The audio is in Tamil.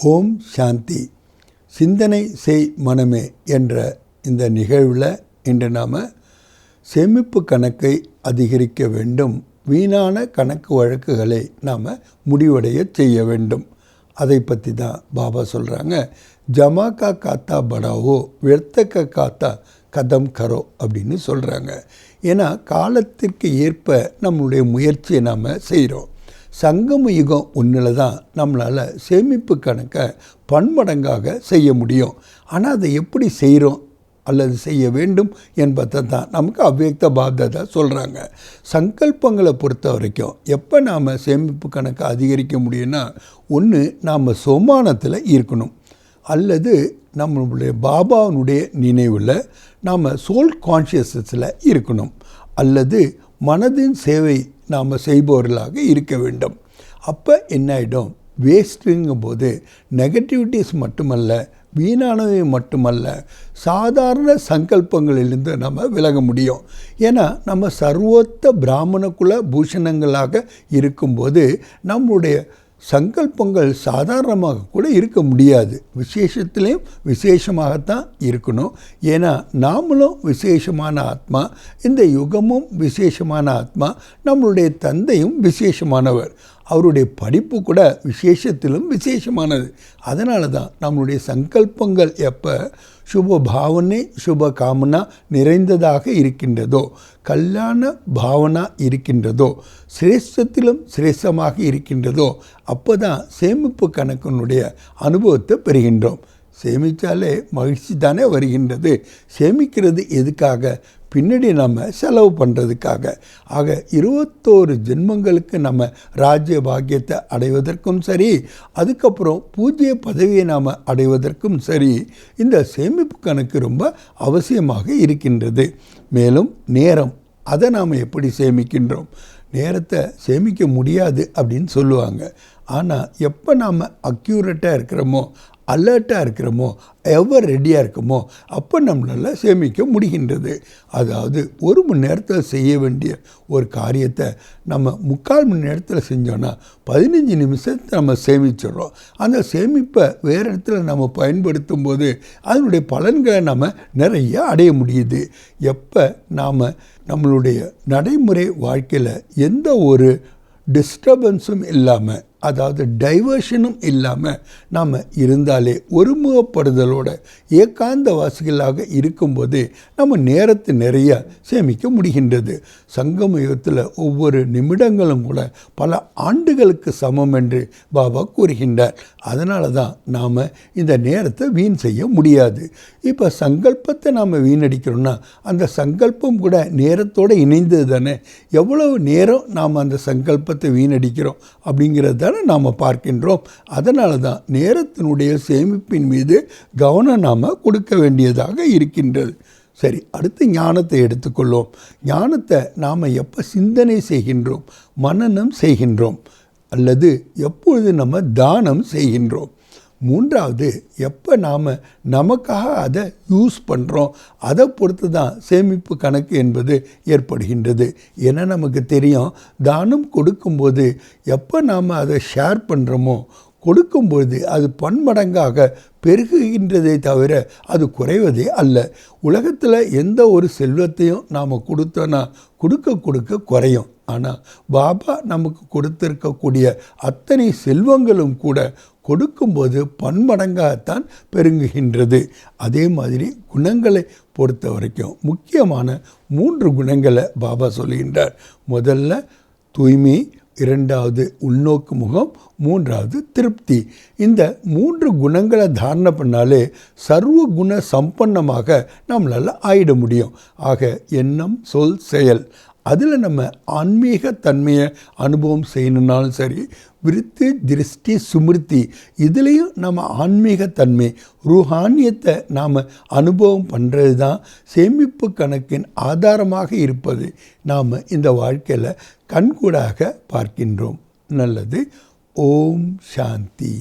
ஓம் சாந்தி. சிந்தனை செய் மனமே என்ற இந்த நிகழ்வில் இன்று நாம் சேமிப்பு கணக்கை அதிகரிக்க வேண்டும், வீணான கணக்கு வழக்குகளை நாம் முடிவடைய செய்ய வேண்டும். அதை பற்றி தான் பாபா சொல்கிறாங்க. ஜமா கா காத்தா படாவோ, வெர்த்தக காத்தா கதம் கரோ அப்படின்னு சொல்கிறாங்க. ஏன்னா காலத்திற்கு ஏற்ப நம்மளுடைய முயற்சியை நாம் செய்கிறோம். சங்கம யுகம் ஒன்றில் தான் நம்மளால் சேமிப்பு கணக்கை பன்மடங்காக செய்ய முடியும். ஆனால் அதை எப்படி செய்கிறோம் அல்லது செய்ய வேண்டும் என்பதை தான் நமக்கு அவ்வியக்த பாப்தாதா சொல்கிறாங்க. சங்கல்பங்களை பொறுத்த வரைக்கும் எப்போ நாம் சேமிப்பு கணக்கை அதிகரிக்க முடியும்னா, ஒன்று நாம் சோமானத்தில் இருக்கணும், அல்லது நம்மளுடைய பாபாவுடைய நினைவில் நாம் சோல் கான்ஷியஸ்னஸில் இருக்கணும், அல்லது மனதின் சேவை நாம் செய்பவர்களாக இருக்க வேண்டும். அப்போ என்ன ஆகிடும், வேஸ்ட்டுங்கும் போது நெகட்டிவிட்டிஸ் மட்டுமல்ல, வீணானவை மட்டுமல்ல, சாதாரண சங்கல்பங்களிலிருந்து நம்ம விலக முடியும். ஏன்னா நம்ம சர்வோத்த பிராமணகுல பூஷணங்களாக இருக்கும்போது நம்முடைய சங்கல்பங்கள் சாதாரணமாக கூட இருக்க முடியாது. விசேஷத்துலேயும் விசேஷமாகத்தான் இருக்கணும். ஏன்னா நாமளும் விசேஷமான ஆத்மா, இந்த யுகமும் விசேஷமான ஆத்மா, நம்மளுடைய தந்தையும் விசேஷமானவர், அவருடைய படிப்பு கூட விசேஷத்திலும் விசேஷமானது. அதனால தான் நம்மளுடைய சங்கல்பங்கள் எப்போ சுப பாவனை சுப காமனா நிறைந்ததாக இருக்கின்றதோ, கல்யாண பாவனா இருக்கின்றதோ, சிரேஷ்டத்திலும் சிரேஷ்டமாக இருக்கின்றதோ, அப்போ தான் சேமிப்பு கணக்கினுடைய அனுபவத்தை பெறுகின்றோம். சேமித்தாலே மகிழ்ச்சி தானே வருகின்றது. சேமிக்கிறது எதுக்காக? பின்னாடி நம்ம செலவு பண்ணுறதுக்காக. ஆக 21 ஜென்மங்களுக்கு நம்ம ராஜ்ய பாக்கியத்தை அடைவதற்கும் சரி, அதுக்கப்புறம் பூஜ்ய பதவியை நாம் அடைவதற்கும் சரி, இந்த சேமிப்பு கணக்கு ரொம்ப அவசியமாக இருக்கின்றது. மேலும் நேரம், அதை நாம் எப்படி சேமிக்கின்றோம்? நேரத்தை சேமிக்க முடியாது அப்படின்னு சொல்லுவாங்க. ஆனால் எப்போ நாம் அக்யூரேட்டாக இருக்கிறோமோ, அலர்ட்டாக இருக்கிறோமோ, எவர் ரெடியாக இருக்கோமோ, அப்போ நம்மளால் சேமிக்க முடிகின்றது. அதாவது 1 மணி நேரத்தில் செய்ய வேண்டிய ஒரு காரியத்தை நம்ம 3/4 மணி நேரத்தில் செஞ்சோன்னா 15 நிமிஷத்தை நம்ம சேமிச்சிடறோம். அந்த சேமிப்பை வேறு இடத்துல நம்ம பயன்படுத்தும் போது அதனுடைய பலன்களை நம்ம நிறைய அடைய முடியுது. எப்போ நாம் நம்மளுடைய நடைமுறை வாழ்க்கையில் எந்த ஒரு டிஸ்டர்பன்ஸும் இல்லாமல், அதாவது டைவர்ஷனும் இல்லாமல் நாம் இருந்தாலே, ஒருமுகப்படுதலோட ஏகாந்த வாசிகளாக இருக்கும்போது நம்ம நேரத்தை நிறைய சேமிக்க முடிகின்றது. சங்கம யுகத்தில் ஒவ்வொரு நிமிடங்களும் கூட பல ஆண்டுகளுக்கு சமம் என்று பாபா கூறுகின்றார். அதனால தான் நாம் இந்த நேரத்தை வீண் செய்ய முடியாது. இப்போ சங்கல்பத்தை நாம் வீணடிக்கிறோன்னா அந்த சங்கல்பம் கூட நேரத்தோடு இணைந்தது தானே. எவ்வளவு நேரம் நாம் அந்த சங்கல்பத்தை வீணடிக்கிறோம் அப்படிங்கிறது நாம் பார்க்கின்றோம். அதனால தான் நேரத்தினுடைய சேமிப்பின் மீது கவனம் நாம் கொடுக்க வேண்டியதாக இருக்கின்றது. சரி, அடுத்து ஞானத்தை எடுத்துக்கொள்வோம். ஞானத்தை நாம் எப்போ சிந்தனை செய்கின்றோம், மனனம் செய்கின்றோம், அல்லது எப்பொழுது நம்ம தானம் செய்கின்றோம். 3வது, எப்போ நாம் நமக்காக அதை யூஸ் பண்ணுறோம், அதை பொறுத்து தான் சேமிப்பு கணக்கு என்பது ஏற்படுகின்றது. ஏன்னா நமக்கு தெரியும், தானம் கொடுக்கும்போது எப்போ நாம் அதை ஷேர் பண்ணுறோமோ, கொடுக்கும்பொழுது அது பன்மடங்காக பெருகுகின்றதே தவிர அது குறைவதே அல்ல. உலகத்தில் எந்த ஒரு செல்வத்தையும் நாம் கொடுத்தோன்னா கொடுக்க கொடுக்க குறையும். ஆனால் பாபா நமக்கு கொடுத்திருக்கக்கூடிய அத்தனை செல்வங்களும் கூட கொடுக்கும்போது பன்மடங்காகத்தான் பெருங்குகின்றது. அதே மாதிரி குணங்களை பொறுத்த வரைக்கும் முக்கியமான 3 குணங்களை பாபா சொல்கின்றார். முதல்ல தூய்மை, 2வது உள்நோக்கு முகம், 3வது திருப்தி. இந்த 3 குணங்களை தாரணை பண்ணாலே சர்வ குண சம்பன்னமாக நம்மளால் ஆயிட முடியும். ஆக எண்ணம், சொல், செயல், அதில் நம்ம ஆன்மீக தன்மையை அனுபவம் செய்யணுன்னாலும் சரி, விருத்தி, திருஷ்டி, சுமிருத்தி, இதுலேயும் நம்ம ஆன்மீகத்தன்மை, ரூஹானியத்தை நாம் அனுபவம் பண்ணுறது தான் சேமிப்பு கணக்கின் ஆதாரமாக இருப்பது நாம் இந்த வாழ்க்கையில் கண்கூடாக பார்க்கின்றோம். நல்லது. ஓம் சாந்தி.